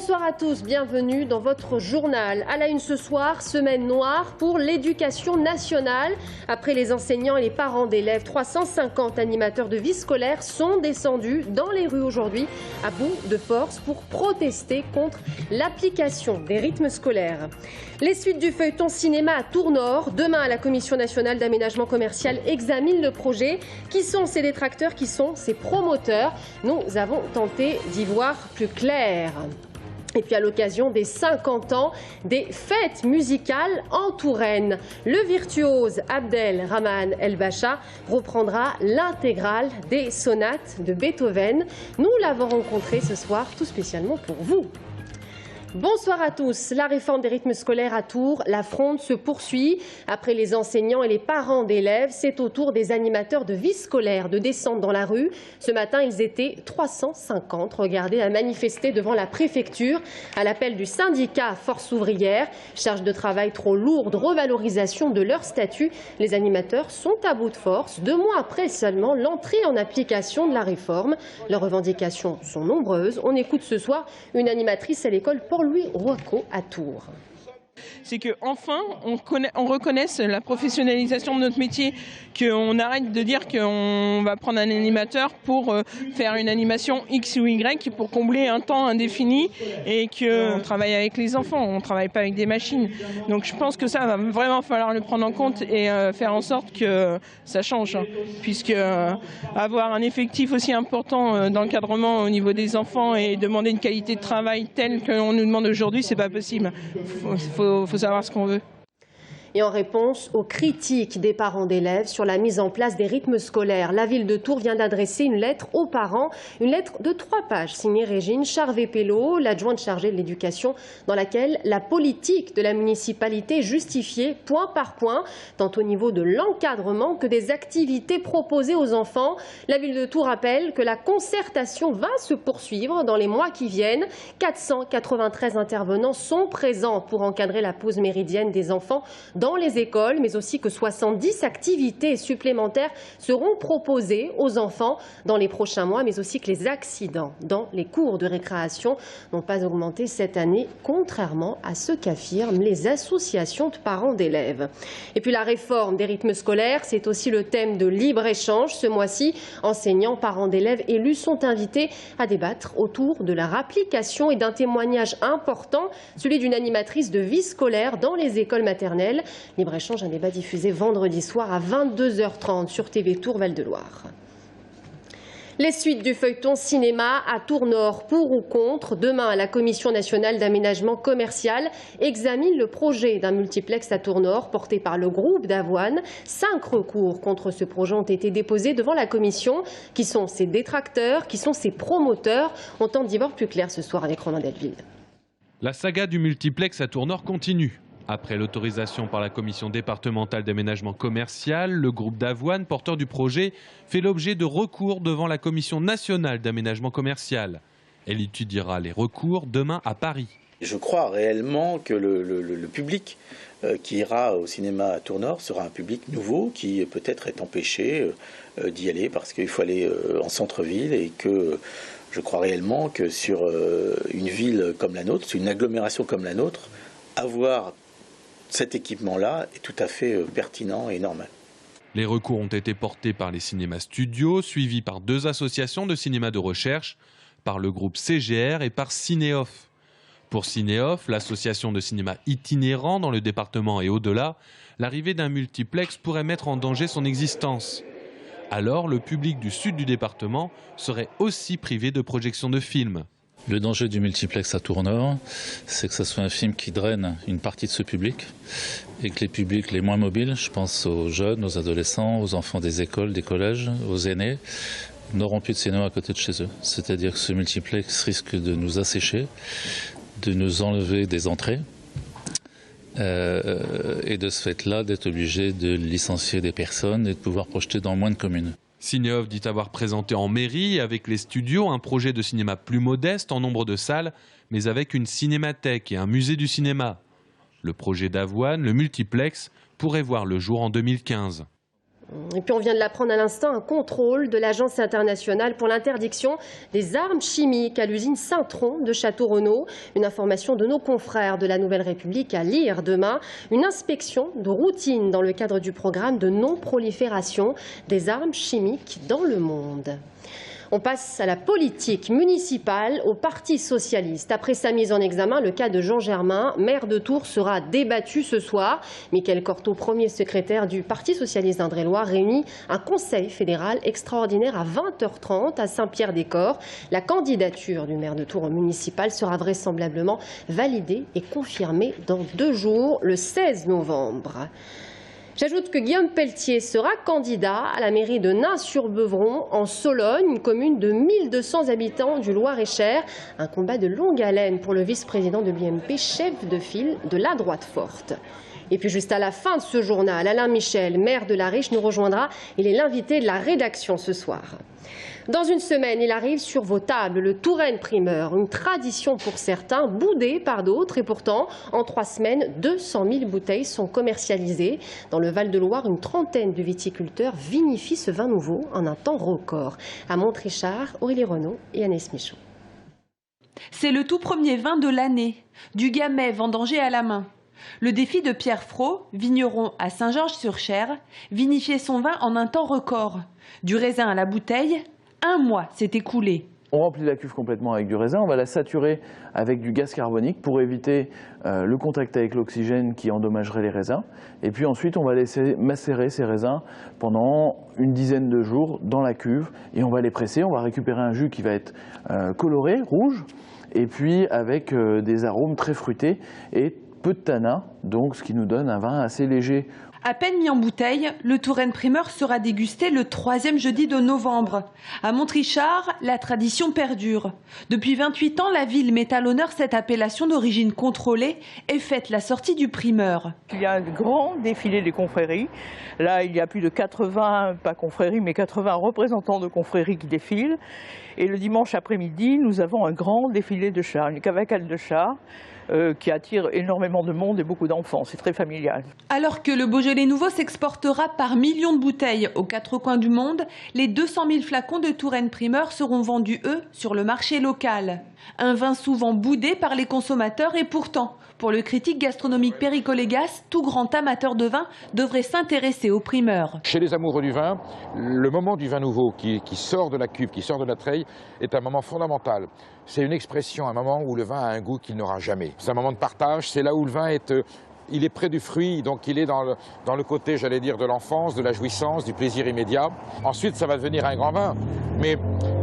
Bonsoir à tous, bienvenue dans votre journal. À la une ce soir, semaine noire pour l'éducation nationale. Après les enseignants et les parents d'élèves, 350 animateurs de vie scolaire sont descendus dans les rues aujourd'hui à bout de force pour protester contre l'application des rythmes scolaires. Les suites du feuilleton cinéma à Tours-Nord. Demain, la Commission nationale d'aménagement commercial examine le projet. Qui sont ces détracteurs? Qui sont ces promoteurs? Nous avons tenté d'y voir plus clair. Et puis à l'occasion des 50 ans des fêtes musicales en Touraine, le virtuose Abdelrahman El-Bacha reprendra l'intégrale des sonates de Beethoven. Nous l'avons rencontré ce soir tout spécialement pour vous. Bonsoir à tous. La réforme des rythmes scolaires à Tours, la fronde se poursuit. Après les enseignants et les parents d'élèves, c'est au tour des animateurs de vie scolaire de descendre dans la rue. Ce matin, ils étaient 350, regardez, à manifester devant la préfecture à l'appel du syndicat Force ouvrière. Charge de travail trop lourde, revalorisation de leur statut. Les animateurs sont à bout de force, 2 mois après seulement l'entrée en application de la réforme. Leurs revendications sont nombreuses. On écoute ce soir une animatrice à l'école Louis Roico à Tours. C'est qu'enfin, on reconnaisse la professionnalisation de notre métier, qu'on arrête de dire qu'on va prendre un animateur pour faire une animation X ou Y pour combler un temps indéfini et qu'on travaille avec les enfants, on ne travaille pas avec des machines. Donc je pense que ça va vraiment falloir le prendre en compte et faire en sorte que ça change. Puisque avoir un effectif aussi important d'encadrement au niveau des enfants et demander une qualité de travail telle qu'on nous demande aujourd'hui, c'est pas possible. Il faut savoir ce qu'on veut. Et en réponse aux critiques des parents d'élèves sur la mise en place des rythmes scolaires, la ville de Tours vient d'adresser une lettre aux parents, une lettre de 3 pages signée Régine Charvet-Pello, l'adjointe chargée de l'éducation, dans laquelle la politique de la municipalité est justifiée point par point, tant au niveau de l'encadrement que des activités proposées aux enfants. La ville de Tours rappelle que la concertation va se poursuivre dans les mois qui viennent. 493 intervenants sont présents pour encadrer la pause méridienne des enfants dans les écoles, mais aussi que 70 activités supplémentaires seront proposées aux enfants dans les prochains mois, mais aussi que les accidents dans les cours de récréation n'ont pas augmenté cette année, contrairement à ce qu'affirment les associations de parents d'élèves. Et puis la réforme des rythmes scolaires, c'est aussi le thème de libre-échange. Ce mois-ci, enseignants, parents d'élèves, élus sont invités à débattre autour de leur application et d'un témoignage important, celui d'une animatrice de vie scolaire dans les écoles maternelles. Libre-échange, un débat diffusé vendredi soir à 22h30 sur TV Tours Val-de-Loire. Les suites du feuilleton cinéma à Tours-Nord, pour ou contre. Demain, la Commission nationale d'aménagement commercial examine le projet d'un multiplex à Tours-Nord porté par le groupe d'Avoine. 5 recours contre ce projet ont été déposés devant la Commission. Qui sont ses détracteurs? Qui sont ses promoteurs? On tente d'y voir plus clair ce soir avec Romain Delville. La saga du multiplex à Tours-Nord continue. Après l'autorisation par la commission départementale d'aménagement commercial, le groupe d'Avoine, porteur du projet, fait l'objet de recours devant la commission nationale d'aménagement commercial. Elle étudiera les recours demain à Paris. Je crois réellement que le public qui ira au cinéma à Tours-Nord sera un public nouveau qui peut-être est empêché d'y aller parce qu'il faut aller en centre-ville et que je crois réellement que sur une ville comme la nôtre, sur une agglomération comme la nôtre, avoir cet équipement-là est tout à fait pertinent et normal. Les recours ont été portés par les cinémas studios, suivis par 2 associations de cinéma de recherche, par le groupe CGR et par Cinéoff. Pour Cinéoff, l'association de cinéma itinérant dans le département et au-delà, l'arrivée d'un multiplex pourrait mettre en danger son existence. Alors, le public du sud du département serait aussi privé de projection de films. Le danger du multiplex à Tours-Nord, c'est que ce soit un film qui draine une partie de ce public et que les publics les moins mobiles, je pense aux jeunes, aux adolescents, aux enfants des écoles, des collèges, aux aînés, n'auront plus de cinéma à côté de chez eux. C'est-à-dire que ce multiplex risque de nous assécher, de nous enlever des entrées et de ce fait-là d'être obligé de licencier des personnes et de pouvoir projeter dans moins de communes. Cinéoff dit avoir présenté en mairie avec les studios un projet de cinéma plus modeste en nombre de salles, mais avec une cinémathèque et un musée du cinéma. Le projet d'Avoine, le multiplex, pourrait voir le jour en 2015. Et puis on vient de l'apprendre à l'instant, un contrôle de l'Agence internationale pour l'interdiction des armes chimiques à l'usine Saint-Tron de Château-Renaud. Une information de nos confrères de la Nouvelle République à lire demain. Une inspection de routine dans le cadre du programme de non-prolifération des armes chimiques dans le monde. On passe à la politique municipale, au Parti socialiste. Après sa mise en examen, le cas de Jean Germain, maire de Tours, sera débattu ce soir. Mickaël Cortot, premier secrétaire du Parti socialiste d'Indre-et-Loire, réunit un conseil fédéral extraordinaire à 20h30 à Saint-Pierre-des-Corps. La candidature du maire de Tours au municipal sera vraisemblablement validée et confirmée dans 2 jours, le 16 novembre. J'ajoute que Guillaume Pelletier sera candidat à la mairie de Nains-sur-Beuvron en Sologne, une commune de 1200 habitants du Loir-et-Cher. Un combat de longue haleine pour le vice-président de l'UMP, chef de file de la droite forte. Et puis juste à la fin de ce journal, Alain Michel, maire de La Riche, nous rejoindra. Il est l'invité de la rédaction ce soir. Dans une semaine, il arrive sur vos tables le Touraine primeur, une tradition pour certains, boudée par d'autres. Et pourtant, en 3 semaines, 200 000 bouteilles sont commercialisées. Dans le Val-de-Loire, une trentaine de viticulteurs vinifient ce vin nouveau en un temps record. À Montrichard, Aurélie Renaud et Agnès Michaud. C'est le tout premier vin de l'année, du Gamay vendangé à la main. Le défi de Pierre Fro, vigneron à Saint-Georges-sur-Cher, vinifier son vin en un temps record. Du raisin à la bouteille, 1 mois s'est écoulé. On remplit la cuve complètement avec du raisin, on va la saturer avec du gaz carbonique pour éviter le contact avec l'oxygène qui endommagerait les raisins. Et puis ensuite, on va laisser macérer ces raisins pendant une dizaine de jours dans la cuve et on va les presser. On va récupérer un jus qui va être coloré, rouge, et puis avec des arômes très fruités et peu de tanin, donc ce qui nous donne un vin assez léger. À peine mis en bouteille, le Touraine primeur sera dégusté le 3e jeudi de novembre. À Montrichard, la tradition perdure. Depuis 28 ans, la ville met à l'honneur cette appellation d'origine contrôlée et fête la sortie du primeur. Il y a un grand défilé des confréries. Là, il y a plus de 80, pas confréries, mais 80 représentants de confréries qui défilent. Et le dimanche après-midi, nous avons un grand défilé de chars, une cavalcade de chars. Qui attire énormément de monde et beaucoup d'enfants. C'est très familial. Alors que le Beaujolais nouveau s'exportera par millions de bouteilles aux 4 coins du monde, les 200 000 flacons de Touraine primeur seront vendus, eux, sur le marché local. Un vin souvent boudé par les consommateurs et pourtant, pour le critique gastronomique Perico Légas, tout grand amateur de vin devrait s'intéresser au primeur. Chez les amoureux du vin, le moment du vin nouveau qui sort de la cuve, qui sort de la treille, est un moment fondamental. C'est une expression, un moment où le vin a un goût qu'il n'aura jamais. C'est un moment de partage, c'est là où le vin est... Il est près du fruit, donc il est dans le côté, j'allais dire, de l'enfance, de la jouissance, du plaisir immédiat. Ensuite, ça va devenir un grand vin. Mais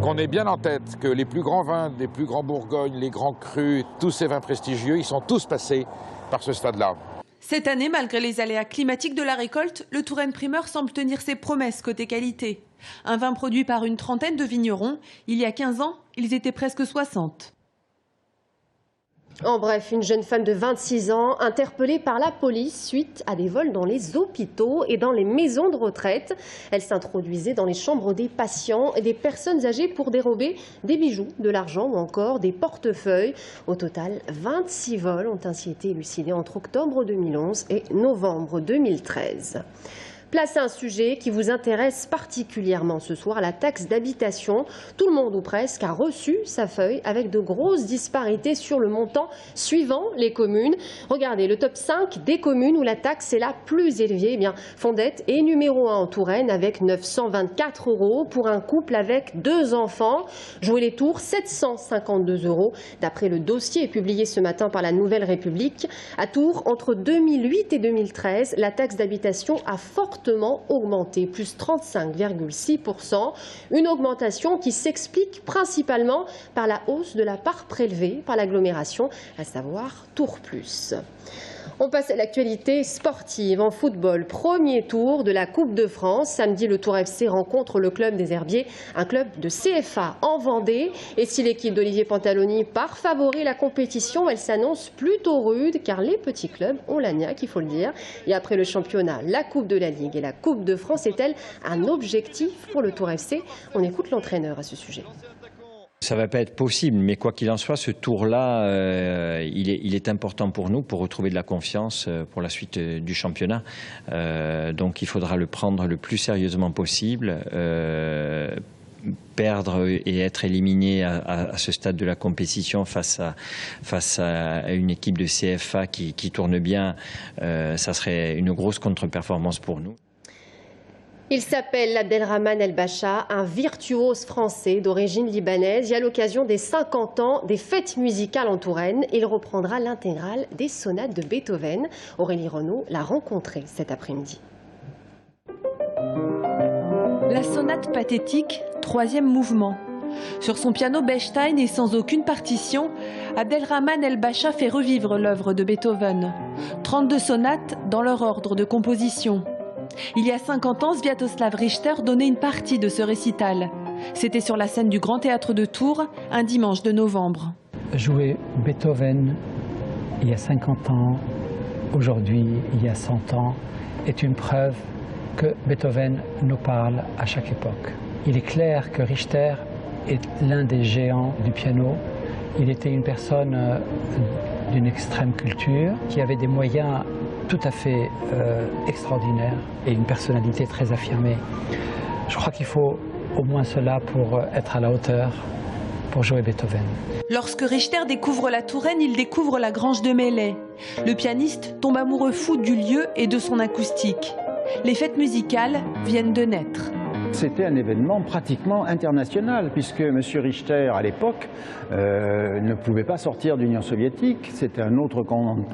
qu'on ait bien en tête que les plus grands vins, les plus grands Bourgognes, les grands crus, tous ces vins prestigieux, ils sont tous passés par ce stade-là. Cette année, malgré les aléas climatiques de la récolte, le Touraine primeur semble tenir ses promesses côté qualité. Un vin produit par une trentaine de vignerons. Il y a 15 ans, ils étaient presque 60. En bref, une jeune femme de 26 ans interpellée par la police suite à des vols dans les hôpitaux et dans les maisons de retraite. Elle s'introduisait dans les chambres des patients et des personnes âgées pour dérober des bijoux, de l'argent ou encore des portefeuilles. Au total, 26 vols ont ainsi été élucidés entre octobre 2011 et novembre 2013. Place à un sujet qui vous intéresse particulièrement ce soir, la taxe d'habitation. Tout le monde ou presque a reçu sa feuille avec de grosses disparités sur le montant suivant les communes. Regardez, le top 5 des communes où la taxe est la plus élevée. Eh bien, Fondette est numéro 1 en Touraine avec 924 € pour un couple avec 2 enfants. Jouer les Tours, 752 € d'après le dossier publié ce matin par la Nouvelle République. À Tours, entre 2008 et 2013, la taxe d'habitation a fortement augmenté, plus 35,6%. Une augmentation qui s'explique principalement par la hausse de la part prélevée par l'agglomération, à savoir Tours Plus. On passe à l'actualité sportive. En football, premier tour de la Coupe de France. Samedi, le Tour FC rencontre le club des Herbiers, un club de CFA en Vendée. Et si l'équipe d'Olivier Pantaloni part favori la compétition, elle s'annonce plutôt rude car les petits clubs ont la niaque, il faut le dire. Et après le championnat, la Coupe de la Ligue et la Coupe de France est-elle un objectif pour le Tour FC? On écoute l'entraîneur à ce sujet. Ça ne va pas être possible, mais quoi qu'il en soit, ce tour-là, il est important pour nous, pour retrouver de la confiance pour la suite du championnat. Donc il faudra le prendre le plus sérieusement possible. Perdre et être éliminé à ce stade de la compétition face à une équipe de CFA qui tourne bien, ça serait une grosse contre-performance pour nous. Il s'appelle Abdelrahman El Bacha, un virtuose français d'origine libanaise. Et à l'occasion des 50 ans des fêtes musicales en Touraine, il reprendra l'intégrale des sonates de Beethoven. Aurélie Renaud l'a rencontré cet après-midi. La sonate pathétique, 3e mouvement. Sur son piano Bechstein et sans aucune partition, Abdelrahman El Bacha fait revivre l'œuvre de Beethoven. 32 sonates dans leur ordre de composition. Il y a 50 ans, Sviatoslav Richter donnait une partie de ce récital. C'était sur la scène du Grand Théâtre de Tours, un dimanche de novembre. Jouer Beethoven il y a 50 ans, aujourd'hui, il y a 100 ans, est une preuve que Beethoven nous parle à chaque époque. Il est clair que Richter est l'un des géants du piano. Il était une personne d'une extrême culture, qui avait des moyens tout à fait extraordinaires et une personnalité très affirmée. Je crois qu'il faut au moins cela pour être à la hauteur, pour jouer Beethoven. Lorsque Richter découvre la Touraine, il découvre la Grange de Melay. Le pianiste tombe amoureux fou du lieu et de son acoustique. Les fêtes musicales viennent de naître. C'était un événement pratiquement international, puisque M. Richter, à l'époque, ne pouvait pas sortir d'Union soviétique, c'était un autre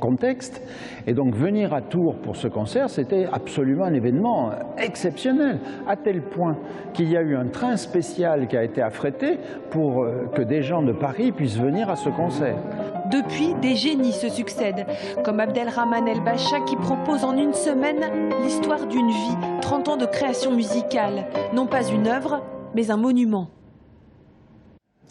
contexte, et donc venir à Tours pour ce concert, c'était absolument un événement exceptionnel, à tel point qu'il y a eu un train spécial qui a été affrété pour que des gens de Paris puissent venir à ce concert. Depuis, des génies se succèdent, comme Abdelrahman El Bacha qui propose en une semaine l'histoire d'une vie, 30 ans de création musicale, non pas une œuvre, mais un monument.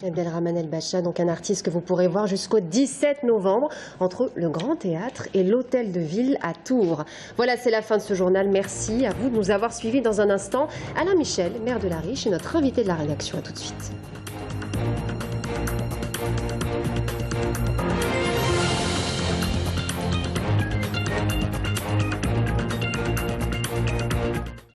Abdelrahman El Bacha, donc un artiste que vous pourrez voir jusqu'au 17 novembre entre le Grand Théâtre et l'Hôtel de Ville à Tours. Voilà, c'est la fin de ce journal. Merci à vous de nous avoir suivis. Dans un instant, Alain Michel, maire de La Riche, et notre invité de la rédaction. À tout de suite.